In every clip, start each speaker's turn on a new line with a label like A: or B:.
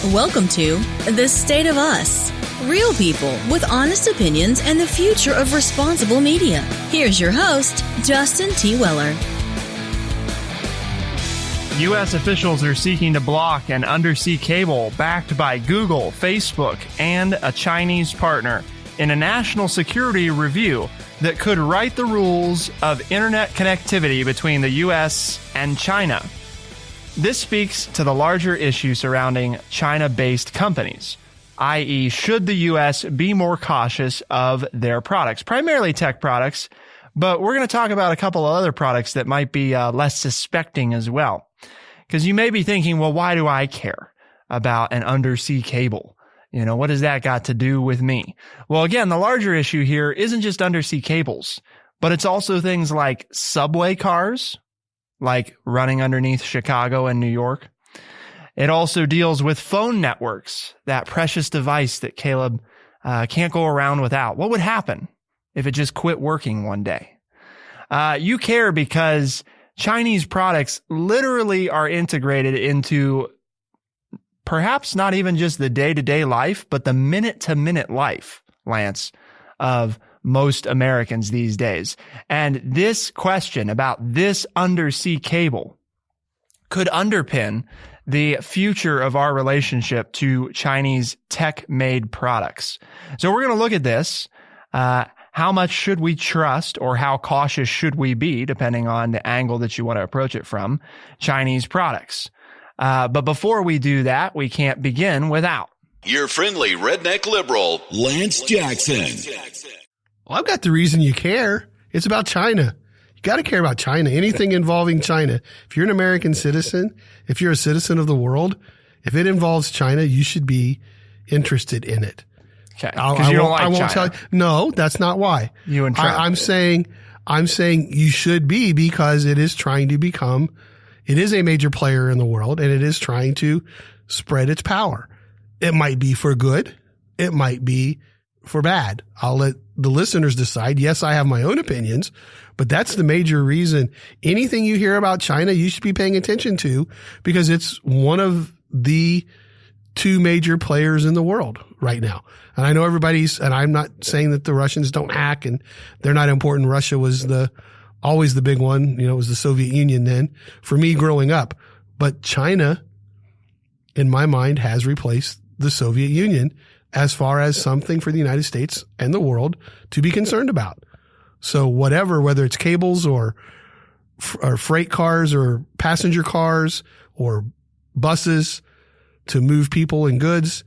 A: Welcome to The State of Us. Real people with honest opinions and the future of responsible media. Here's your host, Justin T. Weller.
B: U.S. officials are seeking to block an undersea cable backed by Google, Facebook, and a Chinese partner in a national security review that could write the rules of internet connectivity between the U.S. and China. This speaks to the larger issue surrounding China-based companies, i.e., should the U.S. be more cautious of their products, primarily tech products, but we're going to talk about a couple of other products that might be less suspecting as well. Because you may be thinking, well, why do I care about an undersea cable? You know, what has that got to do with me? Well, again, the larger issue here isn't just undersea cables, but it's also things like subway cars, like running underneath Chicago and New York. It also deals with phone networks, that precious device that Caleb can't go around without. What would happen if it just quit working one day? You care because Chinese products literally are integrated into perhaps not even just the day-to-day life, but the minute-to-minute life, Lance, of most Americans these days. And this question about this undersea cable could underpin the future of our relationship to Chinese tech-made products. So we're going to look at this. How much should we trust, or how cautious should we be, depending on the angle that you want to approach it from, Chinese products? But before we do that, we can't begin without
C: your friendly redneck liberal, Lance Jackson.
D: Well, I've got the reason you care. It's about China. You got to care about China. Anything involving China. If you're an American citizen, if you're a citizen of the world, if it involves China, you should be interested in it.
B: Okay. Because you don't like China. I won't tell you.
D: No, that's not why.
B: You and Trump.
D: I'm saying you should be, because it is trying to become, it is a major player in the world, and it is trying to spread its power. It might be for good. It might be for bad. I'll let the listeners decide. Yes, I have my own opinions, but that's the major reason. Anything you hear about China, you should be paying attention to, because it's one of the two major players in the world right now. And I know and I'm not saying that the Russians don't hack and they're not important. Russia was always the big one. You know, it was the Soviet Union then for me growing up. But China, in my mind, has replaced the Soviet Union as far as something for the United States and the world to be concerned about. So whether it's cables or freight cars or passenger cars or buses to move people and goods,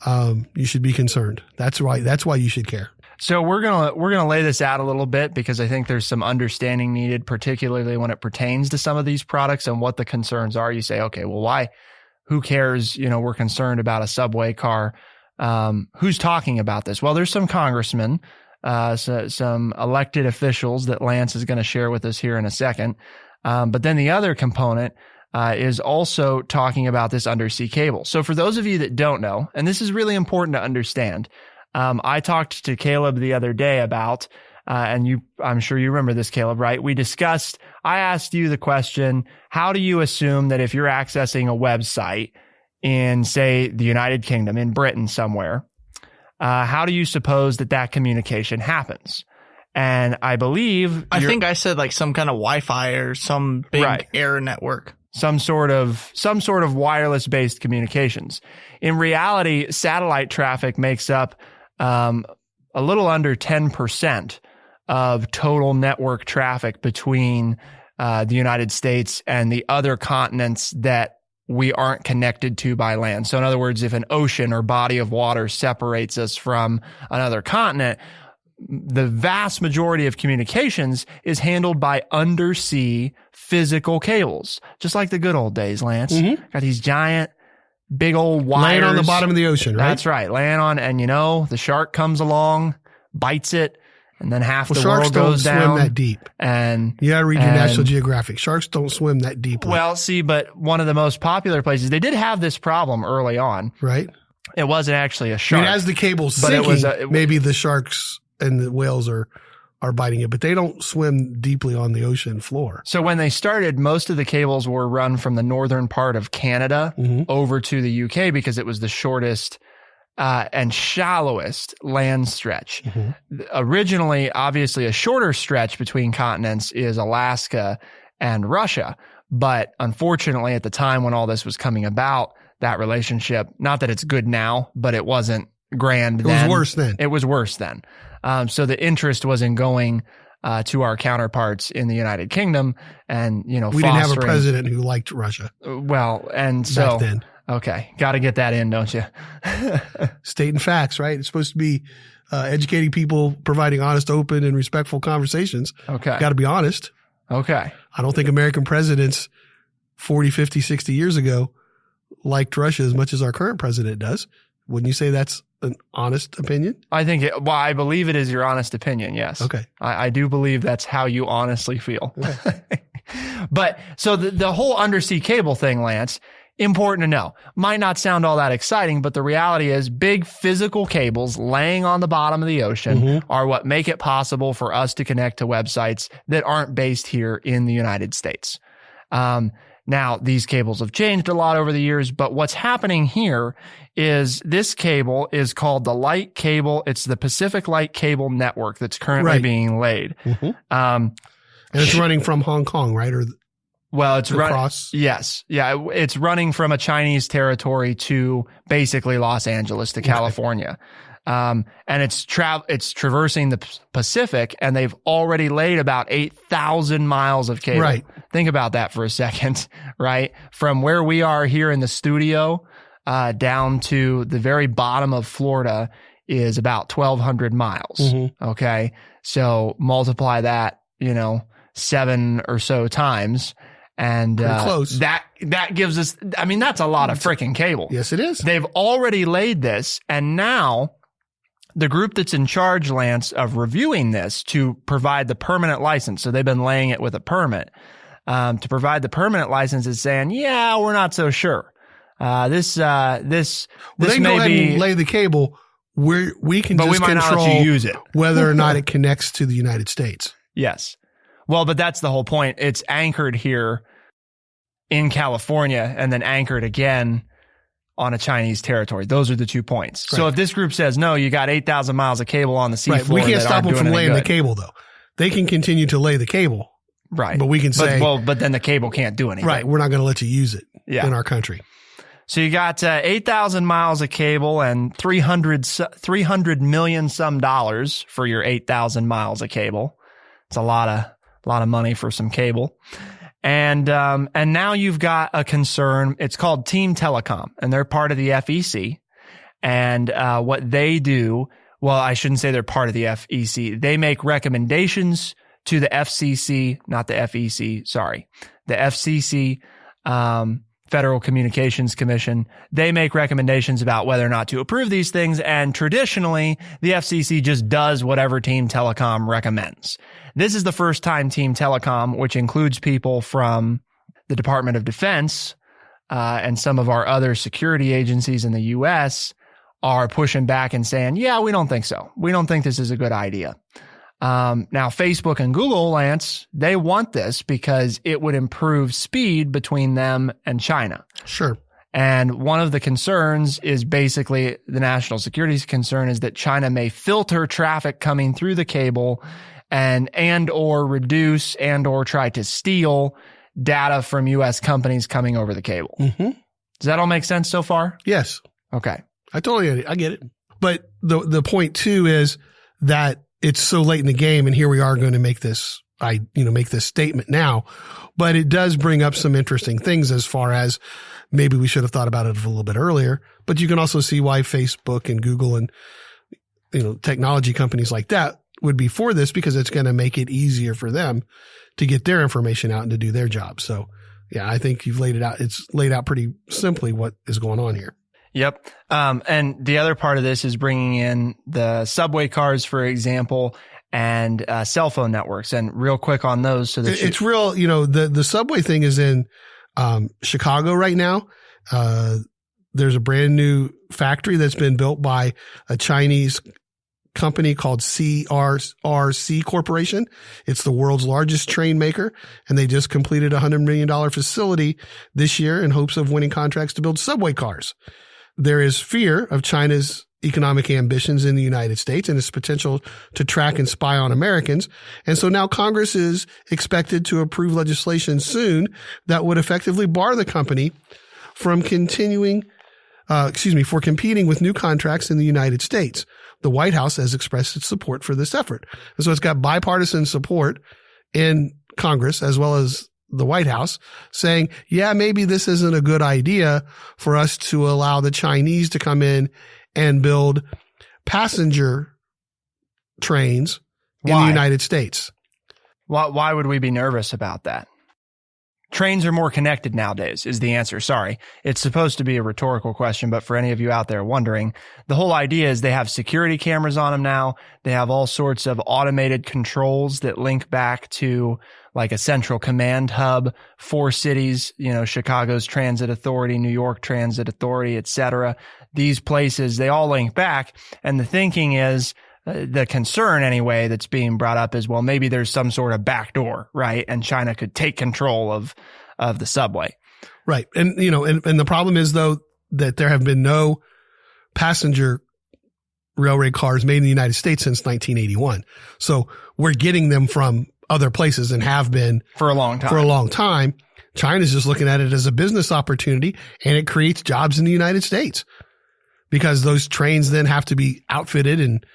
D: you should be concerned. That's why you should care.
B: So we're gonna lay this out a little bit, because I think there's some understanding needed, particularly when it pertains to some of these products and what the concerns are. You say, okay, well, why? Who cares? You know, we're concerned about a subway car. Who's talking about this? Well, there's some congressmen, some elected officials that Lance is going to share with us here in a second. But then the other component is also talking about this undersea cable. So for those of you that don't know, and this is really important to understand, I talked to Caleb the other day about, I'm sure you remember this, Caleb, right? I asked you the question, how do you assume that if you're accessing a website in, say, the United Kingdom, in Britain somewhere, how do you suppose that communication happens? And I think I said like some kind of Wi-Fi or some big air network. Some sort of wireless based communications. In reality, satellite traffic makes up a little under 10% of total network traffic between the United States and the other continents that we aren't connected to by land. So in other words, if an ocean or body of water separates us from another continent, the vast majority of communications is handled by undersea physical cables, just like the good old days, Lance. Mm-hmm. Got these giant, big old wires.
D: Laying on the bottom of the ocean, right?
B: That's right. Laying on, and the shark comes along, bites it, and then half the world goes down.
D: Sharks don't swim that deep.
B: And
D: you gotta read your National Geographic. Sharks don't swim that deeply.
B: Well, see, but one of the most popular places, they did have this problem early on.
D: Right.
B: It wasn't actually a shark.
D: As the cable's sinking, maybe the sharks and the whales are are biting it, but they don't swim deeply on the ocean floor.
B: So when they started, most of the cables were run from the northern part of Canada over to the UK because it was the shortest and shallowest land stretch. Originally, obviously, a shorter stretch between continents is Alaska and Russia. But unfortunately, at the time when all this was coming about, that relationship, not that it's good now, but it wasn't grand then.
D: It was worse then.
B: It was worse then. So the interest was in going to our counterparts in the United Kingdom and, you know,
D: we didn't have a president who liked Russia.
B: Well, and so,
D: back then.
B: Okay. Got to get that in, don't you?
D: Stating facts, right? It's supposed to be educating people, providing honest, open, and respectful conversations.
B: Okay.
D: Got to be honest.
B: Okay.
D: I don't think American presidents 40, 50, 60 years ago liked Russia as much as our current president does. Wouldn't you say that's an honest opinion?
B: I think I believe it is your honest opinion. Yes.
D: Okay.
B: I do believe that's how you honestly feel.
D: Okay.
B: But so the whole undersea cable thing, Lance, important to know. Might not sound all that exciting, but the reality is big physical cables laying on the bottom of the ocean are what make it possible for us to connect to websites that aren't based here in the United States. Now, these cables have changed a lot over the years, but what's happening here is this cable is called the Light Cable. It's the Pacific Light Cable Network that's currently being laid.
D: And it's running from Hong Kong, right? Or
B: well, it's
D: across.
B: Yes. Yeah. It's running from a Chinese territory to basically Los Angeles to California. And it's traversing the Pacific, and they've already laid about 8,000 miles of cable.
D: Right.
B: Think about that for a second, right? From where we are here in the studio, down to the very bottom of Florida is about 1,200 miles. Okay. So multiply that, 7 or so times. And
D: close.
B: that gives us, I mean, that's a lot of freaking cable.
D: Yes, it is.
B: They've already laid this, and now the group that's in charge, Lance, of reviewing this to provide the permanent license, so they've been laying it with a permit, to provide the permanent license is saying, yeah, we're not so sure. This
D: they can go
B: may
D: ahead
B: be,
D: and lay the cable where we can
B: but
D: just
B: we might
D: control
B: not let you use it.
D: whether or not it connects to the United States.
B: Yes. Well, but that's the whole point. It's anchored here in California and then anchored again on a Chinese territory. Those are the 2 points.
D: Right.
B: So if this group says, no, you got 8,000 miles of cable on the seafloor.
D: Right. We can't stop them from laying the cable, though. They can continue to lay the cable.
B: Right.
D: But we can say,
B: but then the cable can't do anything.
D: Right. We're not going to let you use it in our country.
B: So you got 8,000 miles of cable and $300 million some dollars for your 8,000 miles of cable. It's a lot of money for some cable. And now you've got a concern. It's called Team Telecom, and they're part of the FEC. And what they do, well, I shouldn't say they're part of the FEC. They make recommendations to the FCC, not the FEC, sorry. The FCC, Federal Communications Commission. They make recommendations about whether or not to approve these things. And traditionally, the FCC just does whatever Team Telecom recommends. This is the first time Team Telecom, which includes people from the Department of Defense and some of our other security agencies in the U.S., are pushing back and saying, yeah, we don't think so. We don't think this is a good idea. Now, Facebook and Google, Lance, they want this because it would improve speed between them and China.
D: Sure.
B: And one of the concerns is basically the national security concern is that China may filter traffic coming through the cable and or reduce and or try to steal data from U.S. companies coming over the cable. Does that all make sense so far?
D: Yes.
B: Okay.
D: I get it. But the point too is that it's so late in the game, and here we are going to make this statement now, but it does bring up some interesting things as far as maybe we should have thought about it a little bit earlier, but you can also see why Facebook and Google and, technology companies like that would be for this, because it's going to make it easier for them to get their information out and to do their job. So yeah, I think you've laid it out. It's laid out pretty simply what is going on here.
B: Yep. And the other part of this is bringing in the subway cars, for example, and cell phone networks. And real quick on those, so that
D: it's real. The subway thing is in Chicago right now. There's a brand new factory that's been built by a Chinese company called CRRC Corporation. It's the world's largest train maker, and they just completed a $100 million facility this year in hopes of winning contracts to build subway cars. There is fear of China's economic ambitions in the United States and its potential to track and spy on Americans. And so now Congress is expected to approve legislation soon that would effectively bar the company from competing with new contracts in the United States. The White House has expressed its support for this effort. And so it's got bipartisan support in Congress as well as the White House saying, yeah, maybe this isn't a good idea for us to allow the Chinese to come in and build passenger trains in the United States.
B: Why would we be nervous about that? Trains are more connected nowadays is the answer. Sorry. It's supposed to be a rhetorical question, but for any of you out there wondering, the whole idea is they have security cameras on them now. They have all sorts of automated controls that link back to like a central command hub for cities, Chicago's Transit Authority, New York Transit Authority, etc. These places, they all link back. And the thinking is, the concern anyway that's being brought up is, well, maybe there's some sort of backdoor, right? And China could take control of the subway.
D: Right. And, and the problem is though, that there have been no passenger railway cars made in the United States since 1981. So we're getting them from other places and have been
B: for a long time.
D: China's just looking at it as a business opportunity, and it creates jobs in the United States because those trains then have to be outfitted and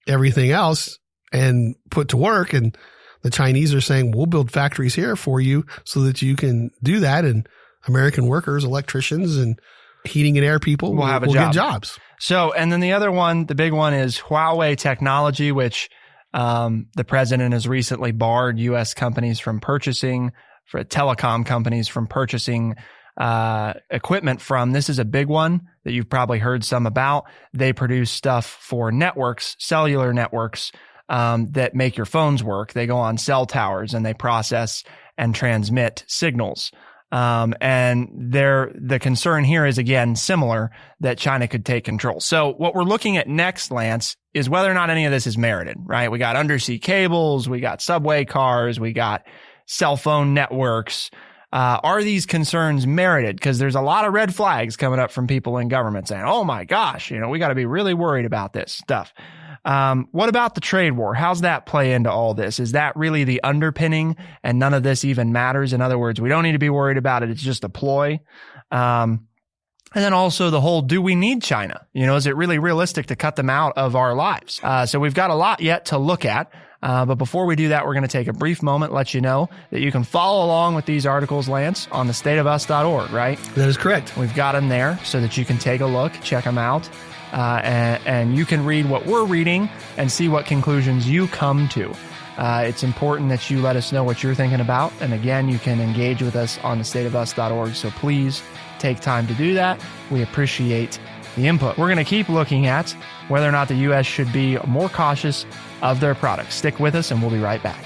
D: everything else and put to work. And the Chinese are saying, we'll build factories here for you so that you can do that. And American workers, electricians and heating and air people will get jobs.
B: So, and then the other one, the big one is Huawei technology, which the president has recently barred U.S. companies from purchasing, for telecom companies from purchasing equipment from. This is a big one that you've probably heard some about. They produce stuff for networks, cellular networks, that make your phones work. They go on cell towers and they process and transmit signals. And the concern here is again, similar, that China could take control. So what we're looking at next, Lance, is whether or not any of this is merited, right? We got undersea cables, we got subway cars, we got cell phone networks. Are these concerns merited? Because there's a lot of red flags coming up from people in government saying, oh my gosh, we got to be really worried about this stuff. What about the trade war? How's that play into all this? Is that really the underpinning and none of this even matters? In other words, we don't need to be worried about it. It's just a ploy. And then also the whole, do we need China? Is it really realistic to cut them out of our lives? So we've got a lot yet to look at. But before we do that, we're going to take a brief moment, let you know that you can follow along with these articles, Lance, on thestateofus.org, right?
D: That is correct.
B: We've got them there so that you can take a look, check them out, and you can read what we're reading and see what conclusions you come to. It's important that you let us know what you're thinking about. And again, you can engage with us on thestateofus.org. So please take time to do that. We appreciate the input. We're going to keep looking at whether or not the U.S. should be more cautious of their products. Stick with us and we'll be right back.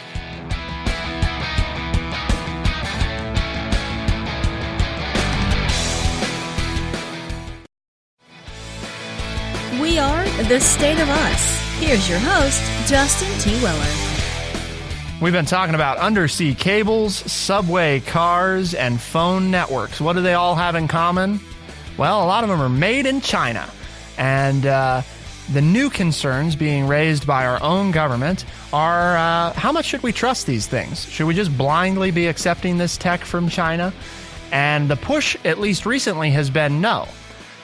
A: We are The State of Us. Here's your host, Justin T. Weller.
B: We've been talking about undersea cables, subway cars, and phone networks. What do they all have in common? Well, a lot of them are made in China. And the new concerns being raised by our own government are how much should we trust these things? Should we just blindly be accepting this tech from China? And the push, at least recently, has been no.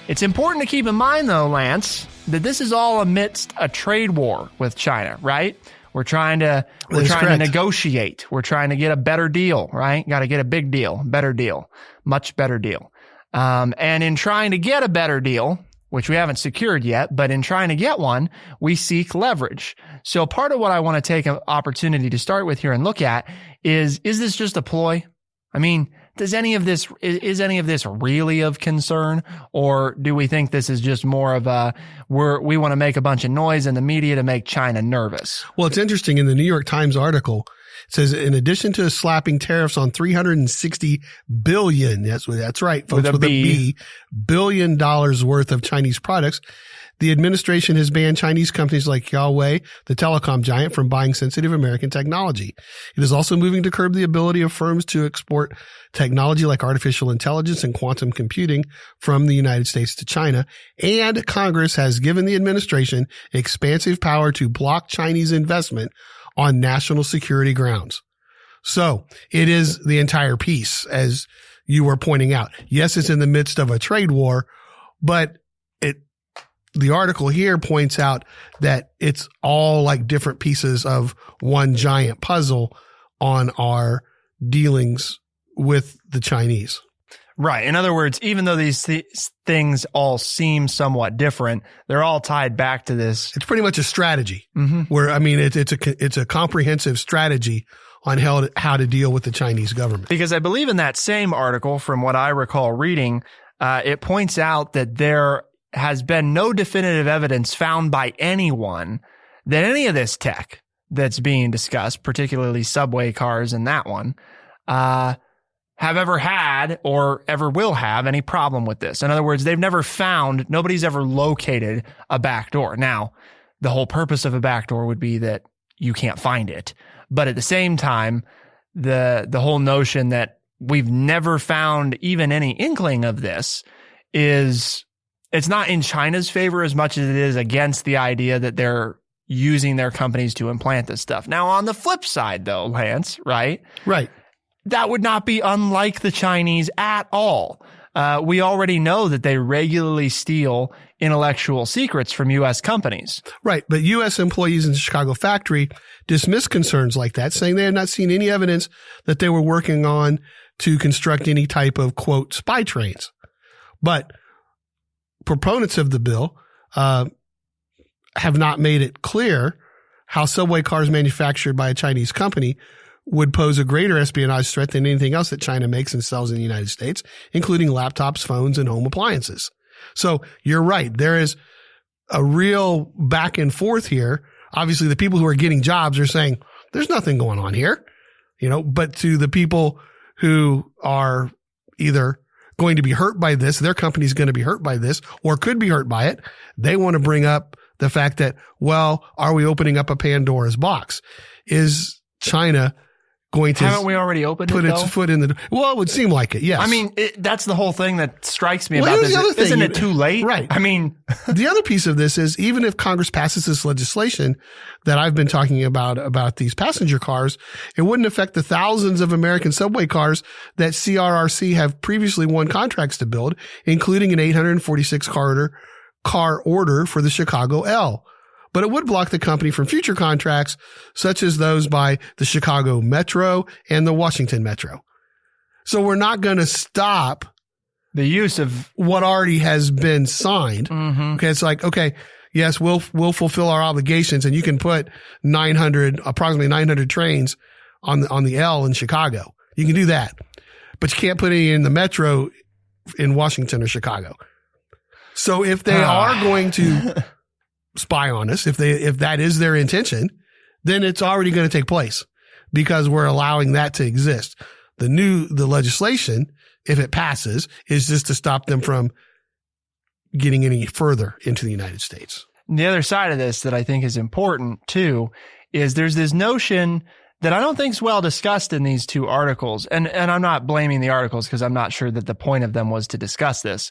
B: It's important to keep in mind, though, Lance, that this is all amidst a trade war with China, right? We're trying to negotiate. We're trying to get a better deal, right? Got to get a big deal, better deal, much better deal. And in trying to get a better deal, which we haven't secured yet, but in trying to get one, we seek leverage. So part of what I want to take an opportunity to start with here and look at is this just a ploy? I mean, is any of this really of concern? Or do we think this is just more of we want to make a bunch of noise in the media to make China nervous?
D: Well, it's interesting. In the New York Times article, It says, in addition to slapping tariffs on $360 billion, that's right, folks, with a B, billion dollars worth of Chinese products, the administration has banned Chinese companies like Huawei, the telecom giant, from buying sensitive American technology. It is also moving to curb the ability of firms to export technology like artificial intelligence and quantum computing from the United States to China. And Congress has given the administration expansive power to block Chinese investment on national security grounds. So it is the entire piece, as you were pointing out. Yes, it's in the midst of a trade war, but the article here points out that it's all like different pieces of one giant puzzle on our dealings with the Chinese.
B: Right. In other words, even though these things all seem somewhat different, they're all tied back to this.
D: It's pretty much a strategy where, I mean, it's a comprehensive strategy on how to deal with the Chinese government.
B: Because I believe in that same article, from what I recall reading, it points out that there has been no definitive evidence found by anyone that any of this tech that's being discussed, particularly subway cars and that one, have ever had or ever will have any problem with this. In other words, nobody's ever located a backdoor. Now, the whole purpose of a backdoor would be that you can't find it. But at the same time, the whole notion that we've never found even any inkling of this it's not in China's favor as much as it is against the idea that they're using their companies to implant this stuff. Now, on the flip side, though, Lance, right?
D: Right.
B: That would not be unlike the Chinese at all. We already know that they regularly steal intellectual secrets from U.S. companies.
D: Right. But U.S. employees in the Chicago factory dismissed concerns like that, saying they had not seen any evidence that they were working on to construct any type of, quote, spy trains. But proponents of the bill have not made it clear how subway cars manufactured by a Chinese company would pose a greater espionage threat than anything else that China makes and sells in the United States, including laptops, phones, and home appliances. So you're right. There is a real back and forth here. Obviously, the people who are getting jobs are saying there's nothing going on here, but to the people who are either going to be hurt by this, their company's going to be hurt by this, or could be hurt by it, they want to bring up the fact that, well, are we opening up a Pandora's box? Is China going to
B: haven't we already opened
D: put
B: it,
D: its foot in the well, it would seem like it, yes.
B: I mean, that's the whole thing that strikes me about this. Isn't it too late?
D: Right.
B: I mean,
D: the other piece of this is, even if Congress passes this legislation that I've been talking about these passenger cars, it wouldn't affect the thousands of American subway cars that CRRC have previously won contracts to build, including an 846 car order for the Chicago L. But it would block the company from future contracts, such as those by the Chicago Metro and the Washington Metro. So we're not going to stop
B: the use of
D: what already has been signed. Mm-hmm. Okay. It's like, okay, yes, we'll fulfill our obligations, and you can put approximately 900 trains on the L in Chicago. You can do that, but you can't put any in the Metro in Washington or Chicago. So if they are going to spy on us, if that is their intention, then it's already going to take place, because we're allowing that to exist. The legislation, if it passes, is just to stop them from getting any further into the United States.
B: And the other side of this that I think is important too is there's this notion that I don't think is well discussed in these two articles. And I'm not blaming the articles, because I'm not sure that the point of them was to discuss this.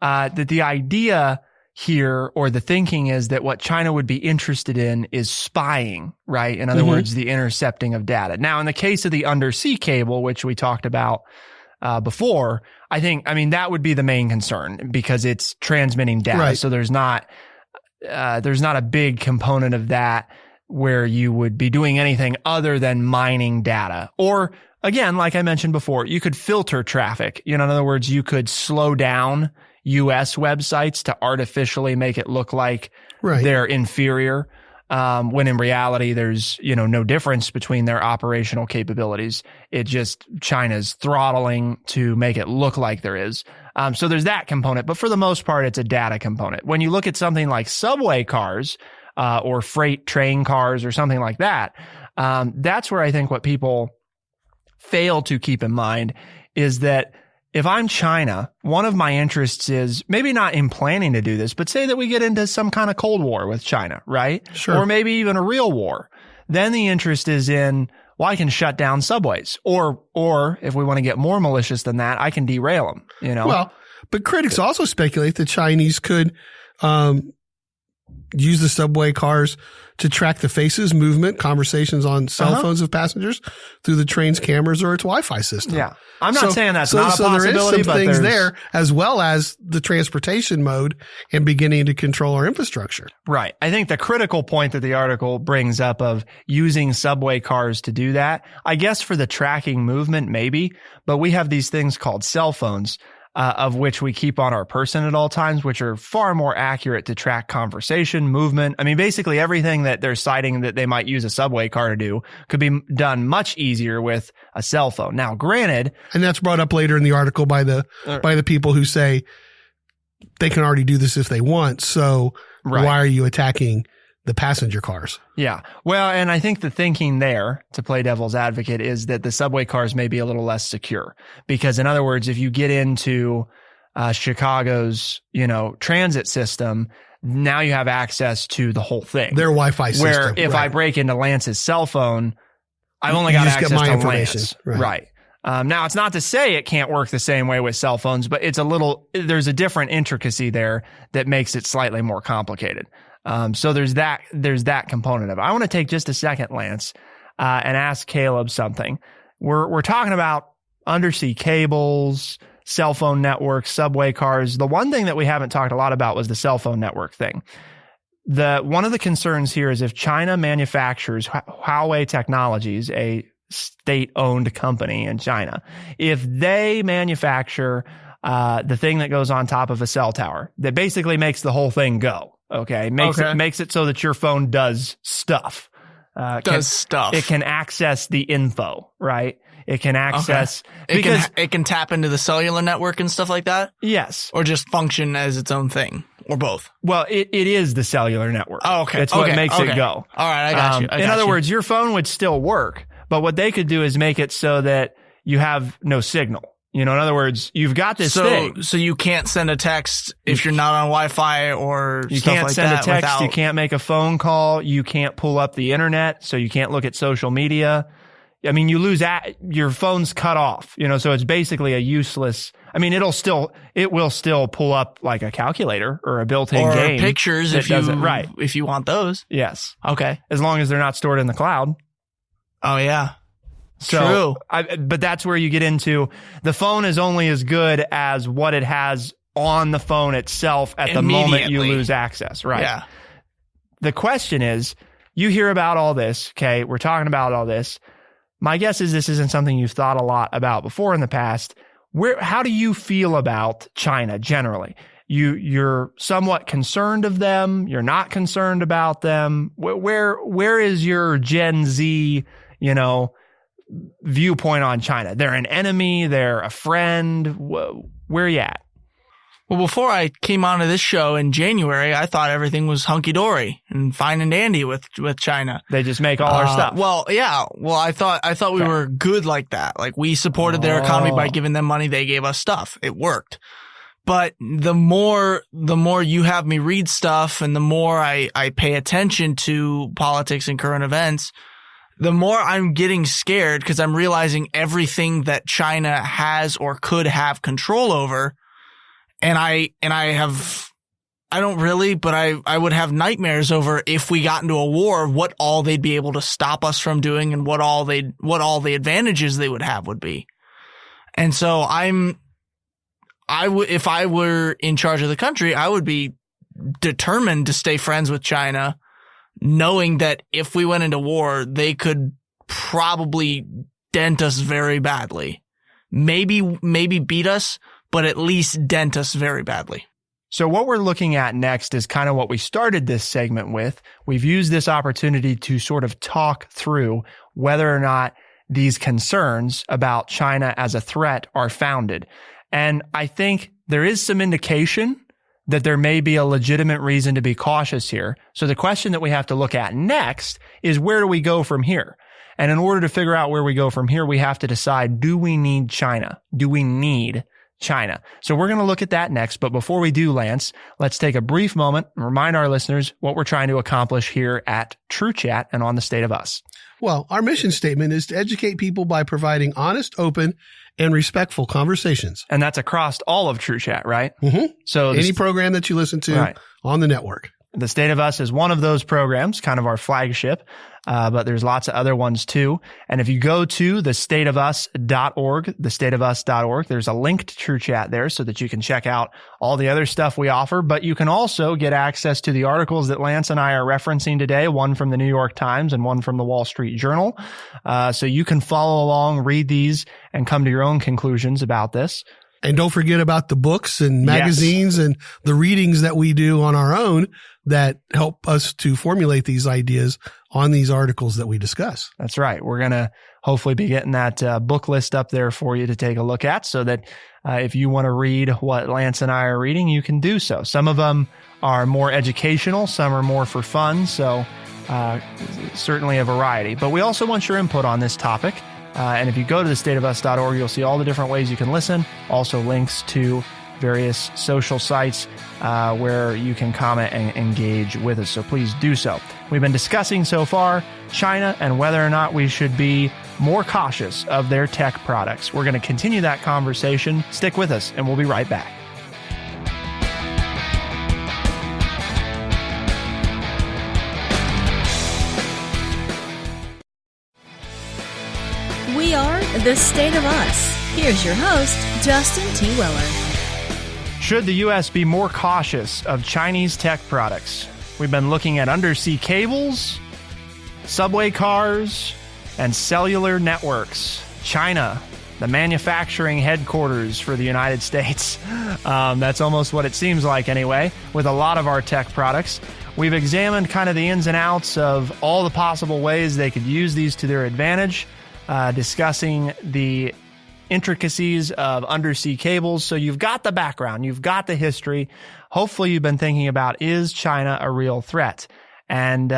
B: That the idea here, or the thinking, is that what China would be interested in is spying, right? In other words, the intercepting of data. Now, in the case of the undersea cable, which we talked about before, I mean, that would be the main concern, because it's transmitting data.
D: Right.
B: So there's not a big component of that where you would be doing anything other than mining data. Or again, like I mentioned before, you could filter traffic. In other words, you could slow down U.S. websites to artificially make it look like they're inferior, when in reality there's no difference between their operational capabilities. It just China's throttling to make it look like there is. So there's that component, but for the most part, it's a data component. When you look at something like subway cars or freight train cars or something like that, That's where I think what people fail to keep in mind is that if I'm China, one of my interests is maybe not in planning to do this, but say that we get into some kind of Cold War with China, right?
D: Sure.
B: Or maybe even a real war. Then the interest is in, well, I can shut down subways. Or if we want to get more malicious than that, I can derail them, you know?
D: Well, but critics also speculate the Chinese could use the subway cars to track the faces, movement, conversations on cell phones of passengers through the train's cameras or its Wi-Fi system.
B: Yeah. I'm not saying that's not a possibility,
D: there is some
B: but
D: things there, as well as the transportation mode and beginning to control our infrastructure.
B: Right. I think the critical point that the article brings up of using subway cars to do that, I guess for the tracking movement, maybe, but we have these things called cell phones, of which we keep on our person at all times, which are far more accurate to track conversation, movement. I mean, basically everything that they're citing that they might use a subway car to do could be done much easier with a cell phone. Now, granted,
D: and that's brought up later in the article by the people who say they can already do this if they want. So why are you attacking the passenger cars?
B: Yeah. Well, and I think the thinking there, to play devil's advocate, is that the subway cars may be a little less secure. Because in other words, if you get into Chicago's, transit system, now you have access to the whole thing.
D: Their Wi-Fi system.
B: Where if I break into Lance's cell phone, I've only got access to Lance. Right. Now, it's not to say it can't work the same way with cell phones, but there's a different intricacy there that makes it slightly more complicated. So there's that component of it. I want to take just a second, Lance, and ask Caleb something. We're talking about undersea cables, cell phone networks, subway cars. The one thing that we haven't talked a lot about was the cell phone network thing. One of the concerns here is if China manufactures Huawei Technologies, a state-owned company in China, if they manufacture the thing that goes on top of a cell tower that basically makes the whole thing go. Okay. Makes it so that your phone does stuff. It can access the info, right? It can access because
E: it can tap into the cellular network and stuff like that.
B: Yes.
E: Or just function as its own thing, or both.
B: Well, it is the cellular network.
E: Oh, okay.
B: It's what makes it go.
E: All right. I got you.
B: In other words, your phone would still work, but what they could do is make it so that you have no signal. In other words, you've got this thing.
E: So you can't send a text if you're not on Wi-Fi or
B: you
E: stuff
B: can't
E: like
B: send
E: that
B: a text. You can't make a phone call. You can't pull up the internet. So you can't look at social media. I mean, you lose your phone's cut off, so it's basically a useless. I mean, it will still pull up like a calculator or a built-in
E: or
B: game.
E: Or pictures if you want those.
B: Yes.
E: Okay.
B: As long as they're not stored in the cloud.
E: Oh, yeah.
B: So, but that's where you get into the phone is only as good as what it has on the phone itself at the moment you lose access, right?
E: Yeah.
B: The question is, you hear about all this, okay? We're talking about all this. My guess is this isn't something you've thought a lot about before in the past. How do you feel about China generally? You're somewhat concerned of them. You're not concerned about them. Where is your Gen Z, viewpoint on China? They're an enemy. They're a friend. Where are you at?
E: Well, before I came onto this show in January, I thought everything was hunky-dory and fine and dandy with China.
B: They just make all our stuff.
E: Well, yeah. Well, I thought we were good like that. Like we supported their economy by giving them money. They gave us stuff. It worked. But the more you have me read stuff and the more I pay attention to politics and current events, the more I'm getting scared because I'm realizing everything that China has or could have control over. And I don't really, but I would have nightmares over if we got into a war, what all they'd be able to stop us from doing and what all the advantages they would have would be. And so if I were in charge of the country, I would be determined to stay friends with China, knowing that if we went into war, they could probably dent us very badly. Maybe beat us, but at least dent us very badly.
B: So what we're looking at next is kind of what we started this segment with. We've used this opportunity to sort of talk through whether or not these concerns about China as a threat are founded. And I think there is some indication that there may be a legitimate reason to be cautious here. So the question that we have to look at next is, where do we go from here? And in order to figure out where we go from here, we have to decide, do we need China? Do we need China? So we're going to look at that next. But before we do, Lance, let's take a brief moment and remind our listeners what we're trying to accomplish here at TrueChat and on the State of Us.
D: Well, our mission statement is to educate people by providing honest, open, and respectful conversations.
B: And that's across all of TrueChat, right?
D: Mm-hmm.
B: So
D: any program that you listen to on the network.
B: The State of Us is one of those programs, kind of our flagship, but there's lots of other ones too. And if you go to thestateofus.org, thestateofus.org, there's a link to TrueChat there so that you can check out all the other stuff we offer. But you can also get access to the articles that Lance and I are referencing today, one from the New York Times and one from the Wall Street Journal. So you can follow along, read these, and come to your own conclusions about this.
D: And don't forget about the books and magazines and the readings that we do on our own that help us to formulate these ideas on these articles that we discuss.
B: That's right. We're going to hopefully be getting that book list up there for you to take a look at, so that if you want to read what Lance and I are reading, you can do so. Some of them are more educational. Some are more for fun. So certainly a variety. But we also want your input on this topic. And if you go to thestateofus.org, you'll see all the different ways you can listen. Also links to various social sites where you can comment and engage with us. So please do so. We've been discussing so far China and whether or not we should be more cautious of their tech products. We're going to continue that conversation. Stick with us, and we'll be right back.
A: We are The State of Us. Here's your host, Justin T. Weller.
B: Should the U.S. be more cautious of Chinese tech products? We've been looking at undersea cables, subway cars, and cellular networks. China, the manufacturing headquarters for the United States. That's almost what it seems like anyway, with a lot of our tech products. We've examined kind of the ins and outs of all the possible ways they could use these to their advantage. Discussing the intricacies of undersea cables. So you've got the background, you've got the history. Hopefully you've been thinking about, is China a real threat? And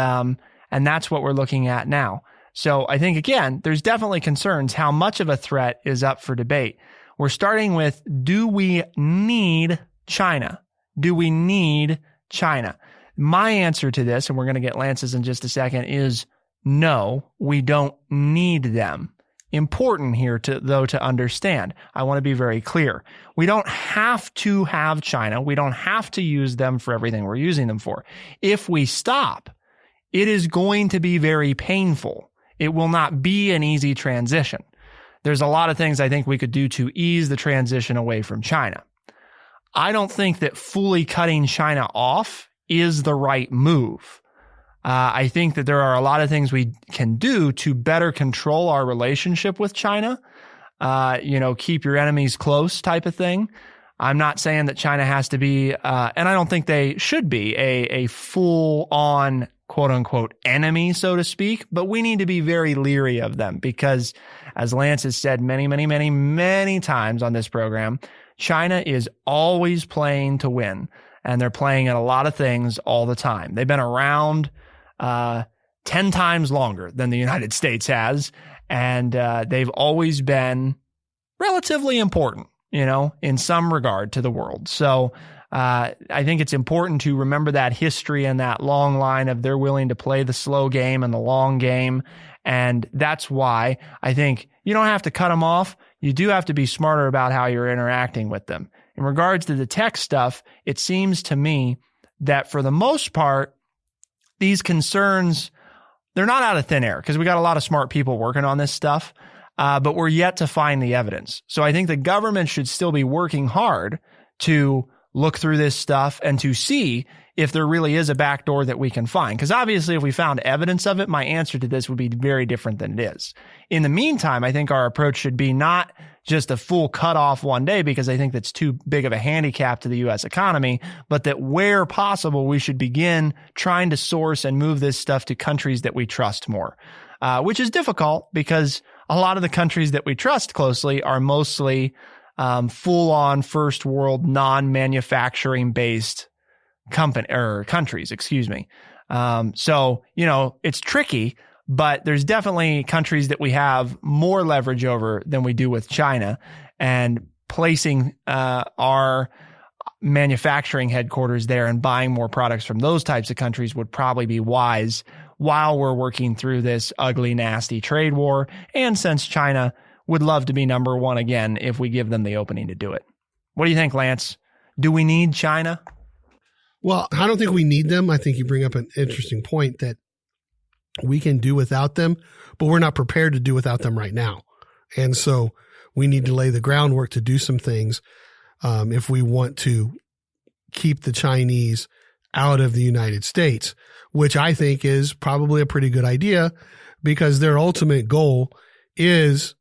B: that's what we're looking at now. So I think, again, there's definitely concerns. How much of a threat is up for debate? We're starting with, do we need China? Do we need China? My answer to this, and we're going to get Lance's in just a second, is no, we don't need them. Important here to understand. I want to be very clear. We don't have to have China. We don't have to use them for everything we're using them for. If we stop, it is going to be very painful. It will not be an easy transition. There's a lot of things I think we could do to ease the transition away from China. I don't think that fully cutting China off is the right move. I think that there are a lot of things we can do to better control our relationship with China. Keep your enemies close type of thing. I'm not saying that China has to be, and I don't think they should be a full-on quote unquote enemy, so to speak, but we need to be very leery of them because, as Lance has said many, many, many, many times on this program, China is always playing to win, and they're playing at a lot of things all the time. They've been around 10 times longer than the United States has. And they've always been relatively important, in some regard to the world. So I think it's important to remember that history and that long line of they're willing to play the slow game and the long game. And that's why I think you don't have to cut them off. You do have to be smarter about how you're interacting with them. In regards to the tech stuff, it seems to me that for the most part, these concerns, they're not out of thin air because we got a lot of smart people working on this stuff, but we're yet to find the evidence. So I think the government should still be working hard to look through this stuff and to see if there really is a backdoor that we can find. Because obviously, if we found evidence of it, my answer to this would be very different than it is. In the meantime, I think our approach should be not just a full cutoff one day, because I think that's too big of a handicap to the U.S. economy, but that where possible, we should begin trying to source and move this stuff to countries that we trust more, which is difficult because a lot of the countries that we trust closely are mostly full-on first world non-manufacturing based countries, excuse me. So, it's tricky, but there's definitely countries that we have more leverage over than we do with China, and placing our manufacturing headquarters there and buying more products from those types of countries would probably be wise while we're working through this ugly, nasty trade war. And since China would love to be number one again if we give them the opening to do it. What do you think, Lance? Do we need China?
D: Well, I don't think we need them. I think you bring up an interesting point that we can do without them, but we're not prepared to do without them right now. And so we need to lay the groundwork to do some things if we want to keep the Chinese out of the United States, which I think is probably a pretty good idea because their ultimate goal is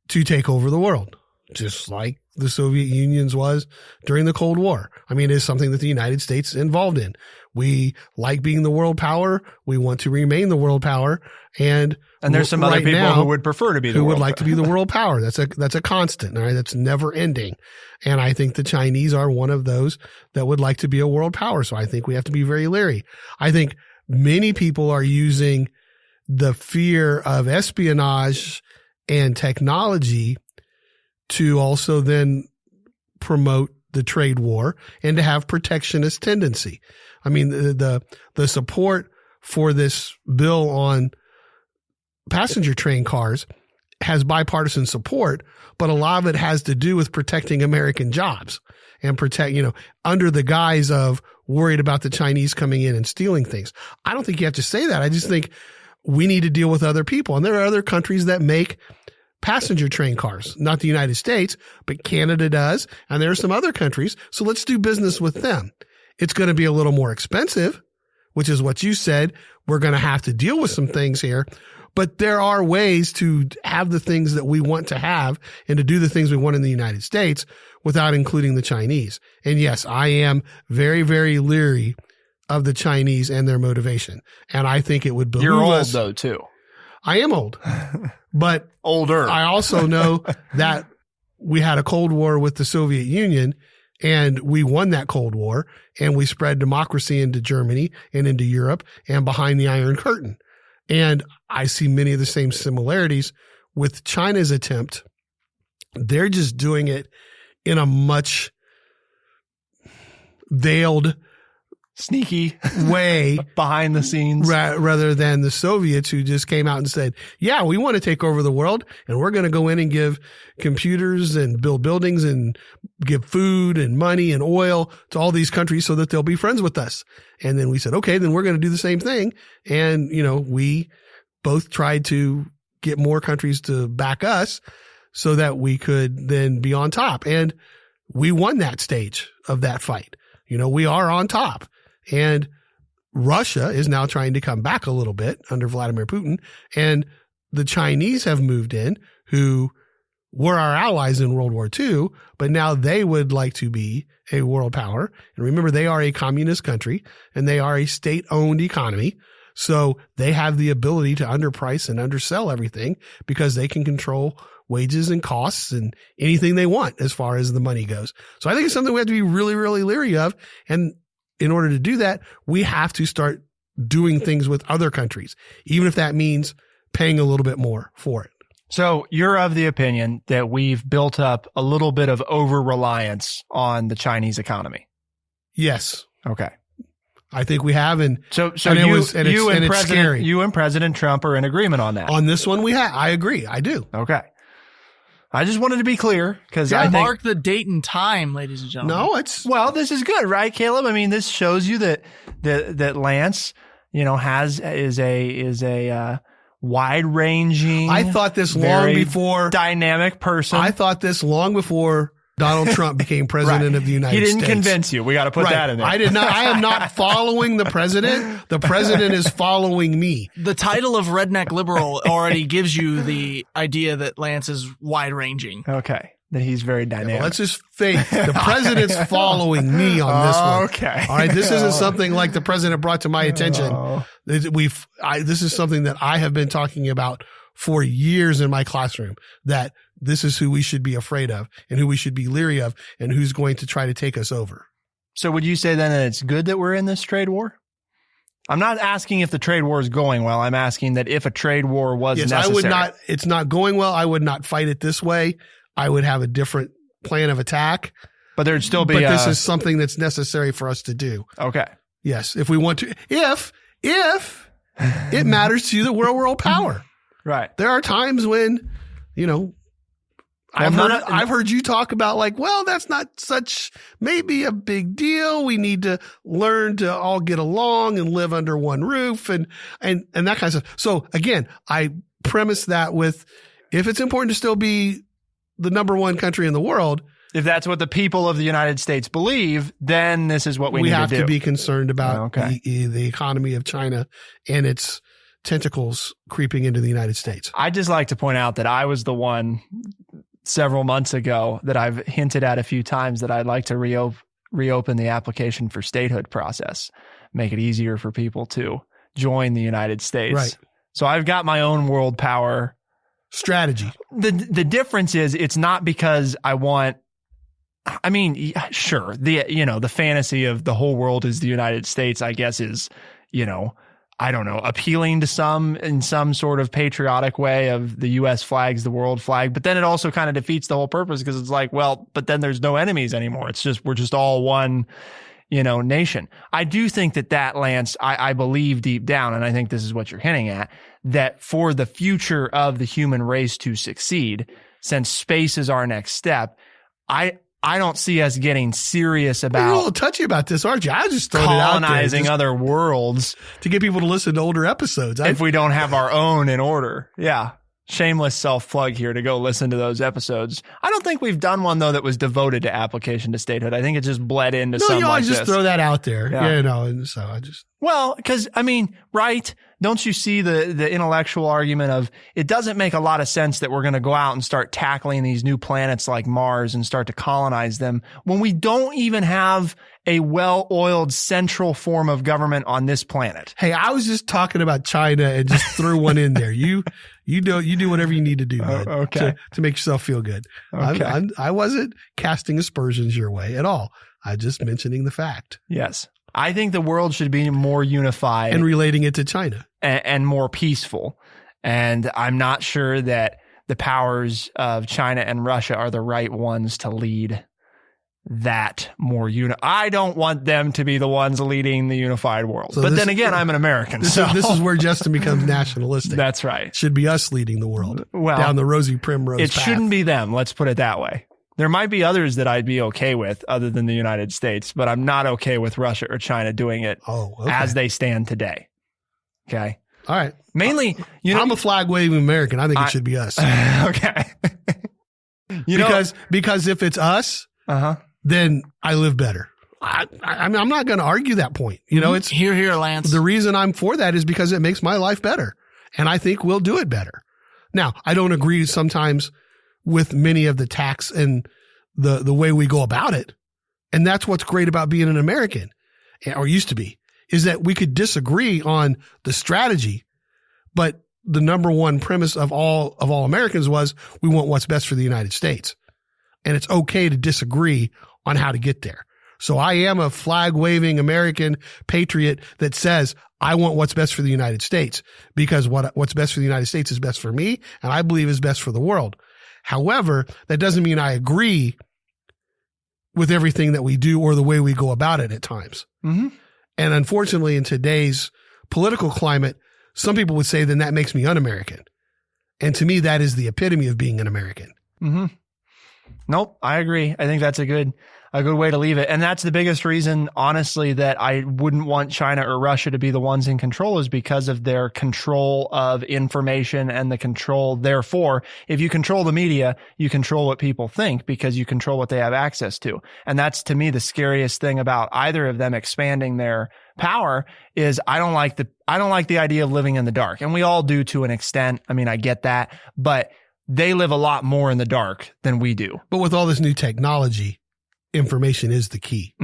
D: to take over the world, just like the Soviet Union's was during the Cold War. I mean, it's something that the United States is involved in. We like being the world power. We want to remain the world power. And
B: there's some other people who would prefer to be the world power. Who would like
D: to be the world power. That's a constant, all right? That's never ending. And I think the Chinese are one of those that would like to be a world power. So I think we have to be very leery. I think many people are using the fear of espionage and technology to also then promote the trade war and to have protectionist tendency. I mean, the support for this bill on passenger train cars has bipartisan support, but a lot of it has to do with protecting American jobs and under the guise of worried about the Chinese coming in and stealing things. I don't think you have to say that. I just think we need to deal with other people. And there are other countries that make passenger train cars, not the United States, but Canada does. And there are some other countries. So let's do business with them. It's going to be a little more expensive, which is what you said. We're going to have to deal with some things here, but there are ways to have the things that we want to have and to do the things we want in the United States without including the Chinese. And yes, I am very, very leery of the Chinese and their motivation. And I think it would behoove
B: You're old
D: us.
B: though, too.
D: I am old, but
B: older.
D: I also know that we had a Cold War with the Soviet Union and we won that Cold War and we spread democracy into Germany and into Europe and behind the Iron Curtain. And I see many of the same similarities with China's attempt. They're just doing it in a much veiled,
B: sneaky
D: way
B: behind the scenes
D: rather than the Soviets who just came out and said, yeah, we want to take over the world and we're going to go in and give computers and build buildings and give food and money and oil to all these countries so that they'll be friends with us. And then we said, okay, then we're going to do the same thing. And, we both tried to get more countries to back us so that we could then be on top. And we won that stage of that fight. We are on top. And Russia is now trying to come back a little bit under Vladimir Putin. And the Chinese have moved in, who were our allies in World War II, but now they would like to be a world power. And remember, they are a communist country and they are a state-owned economy. So they have the ability to underprice and undersell everything because they can control wages and costs and anything they want as far as the money goes. So I think it's something we have to be really, really leery of. And in order to do that, we have to start doing things with other countries, even if that means paying a little bit more for it.
B: So you're of the opinion that we've built up a little bit of over-reliance on the Chinese economy?
D: Yes.
B: Okay.
D: I think we have. And
B: it's
D: scary.
B: You and President Trump are in agreement on that.
D: On this one, we have. I agree. I do.
B: Okay. I just wanted to be clear because I think
E: mark the date and time, ladies and gentlemen.
D: No,
B: this is good, right, Caleb? I mean, this shows you that Lance, is a wide-ranging.
D: I thought this long before
B: dynamic person.
D: I thought this long before Donald Trump became president of the United States.
B: He didn't convince you. We got to put that in there.
D: I did not. I am not following the president. The president is following me.
E: The title of Redneck Liberal already gives you the idea that Lance is wide-ranging.
B: Okay. That he's very dynamic.
D: Yeah, well, let's just fake. The president's following me on this one.
B: Okay.
D: All right. This isn't something like the president brought to my attention. This is something that I have been talking about for years in my classroom that this is who we should be afraid of and who we should be leery of and who's going to try to take us over.
B: So would you say then that it's good that we're in this trade war? I'm not asking if the trade war is going well. I'm asking that if a trade war was necessary.
D: I would not, it's not going well. I would not fight it this way. I would have a different plan of attack.
B: But there'd still be.
D: But this is something that's necessary for us to do.
B: Okay.
D: Yes. If we want to, if it matters to you that we're a world power.
B: Right.
D: There are times when, I've heard you talk about like, well, that's not such maybe a big deal. We need to learn to all get along and live under one roof and that kind of stuff. So again, I premise that with, if it's important to still be the number one country in the world,
B: if that's what the people of the United States believe, then this is what we need to do.
D: We have to be concerned about the economy of China and its tentacles creeping into the United States.
B: I'd just like to point out that I was the one several months ago that I've hinted at a few times that I'd like to reopen the application for statehood process, make it easier for people to join the United States.
D: Right.
B: So I've got my own world power
D: strategy.
B: The difference is it's not because sure, the fantasy of the whole world is the United States, I guess is, I don't know, appealing to some in some sort of patriotic way of the U.S. flag's the world flag. But then it also kind of defeats the whole purpose because it's like, well, but then there's no enemies anymore. It's just, we're just all one, nation. I do think that Lance, I believe deep down, and I think this is what you're hinting at, that for the future of the human race to succeed, since space is our next step, I don't see us getting serious about.
D: You're a little touchy about this, aren't you? I just throwing it out there,
B: colonizing other worlds
D: to get people to listen to older episodes.
B: If we don't have our own in order. Yeah. Shameless self-plug here to go listen to those episodes. I don't think we've done one, though, that was devoted to application to statehood. I think it just bled into something like this.
D: No, you always just throw that out there.
B: Yeah.
D: And so I just.
B: Well, because, right? Don't you see the intellectual argument of it doesn't make a lot of sense that we're going to go out and start tackling these new planets like Mars and start to colonize them when we don't even have a well-oiled central form of government on this planet?
D: Hey, I was just talking about China and just threw one in there. You do whatever you need to do, bud,
B: okay,
D: to make yourself feel good.
B: Okay.
D: I wasn't casting aspersions your way at all. I just mentioning the fact.
B: Yes. I think the world should be more unified.
D: And relating it to China.
B: And more peaceful. And I'm not sure that the powers of China and Russia are the right ones to lead that more I don't want them to be the ones leading the unified world. So but then again, I'm an American.
D: This is where Justin becomes nationalistic.
B: That's right.
D: Should be us leading the world down the rosy primrose path.
B: It shouldn't be them. Let's put it that way. There might be others that I'd be okay with other than the United States, but I'm not okay with Russia or China doing it as they stand today. Okay.
D: All right.
B: Mainly,
D: I'm a flag waving American. I think it should be us.
B: Okay.
D: because if it's us, then I live better. I'm not going to argue that point. It's
E: here, Lance.
D: The reason I'm for that is because it makes my life better, and I think we'll do it better. Now, I don't agree sometimes with many of the tax and the way we go about it. And that's what's great about being an American, or used to be, is that we could disagree on the strategy, but the number one premise of all Americans was we want what's best for the United States. And it's okay to disagree on how to get there. So I am a flag waving American patriot that says I want what's best for the United States, because what's best for the United States is best for me, and I believe is best for the world. However, that doesn't mean I agree with everything that we do or the way we go about it at times.
B: Mm-hmm.
D: And unfortunately, in today's political climate, some people would say then that makes me un-American. And to me, that is the epitome of being an American.
B: Mm-hmm. Nope, I agree. I think that's a good way to leave it. And that's the biggest reason, honestly, that I wouldn't want China or Russia to be the ones in control, is because of their control of information and the control. Therefore, if you control the media, you control what people think because you control what they have access to. And that's, to me, the scariest thing about either of them expanding their power is I don't like the idea of living in the dark. And we all do to an extent. I mean, I get that, but they live a lot more in the dark than we do.
D: But with all this new technology, information is the key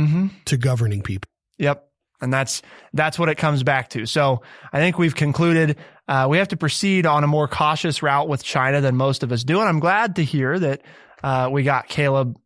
D: to governing people.
B: Yep. And that's what it comes back to. So I think we've concluded we have to proceed on a more cautious route with China than most of us do. And I'm glad to hear that we got Caleb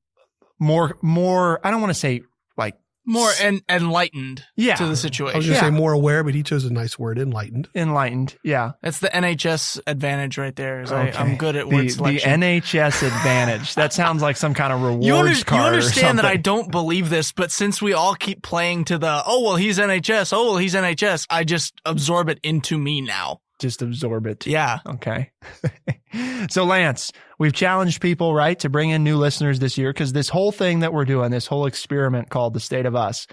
B: more, I don't want to say like
E: more enlightened to the situation.
D: I was going to say more aware, but he chose a nice word, enlightened.
B: Enlightened, yeah.
E: That's the NHS advantage right there. I'm good at word
B: The
E: selection.
B: NHS advantage. That sounds like some kind of rewards card.
E: You understand
B: or
E: that I don't believe this, but since we all keep playing to the, he's NHS, I just absorb it into me now.
B: Just absorb it.
E: Yeah.
B: Okay. So Lance, we've challenged people, right, to bring in new listeners this year because this whole thing that we're doing, this whole experiment called The State of Us,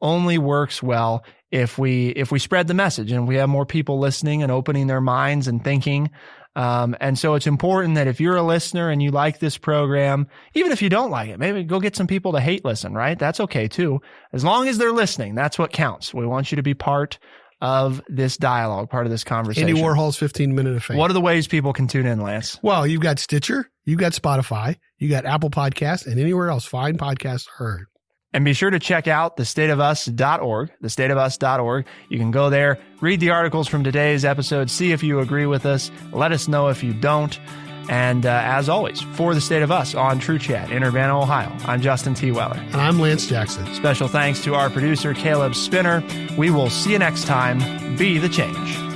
B: only works well if we spread the message and we have more people listening and opening their minds and thinking. And so it's important that if you're a listener and you like this program, even if you don't like it, maybe go get some people to hate listen, right? That's okay too. As long as they're listening, that's what counts. We want you to be part of this dialogue, part of this conversation.
D: Andy Warhol's 15-minute of fame.
B: What are the ways people can tune in, Lance?
D: Well, you've got Stitcher, you've got Spotify, you got Apple Podcasts, and anywhere else fine podcasts are heard.
B: And be sure to check out thestateofus.org, thestateofus.org. You can go there, read the articles from today's episode, see if you agree with us, let us know if you don't. And as always, for The State of Us on TrueChat in Urbana, Ohio, I'm Justin T. Weller.
D: And I'm Lance Jackson.
B: Special thanks to our producer, Caleb Spinner. We will see you next time. Be the change.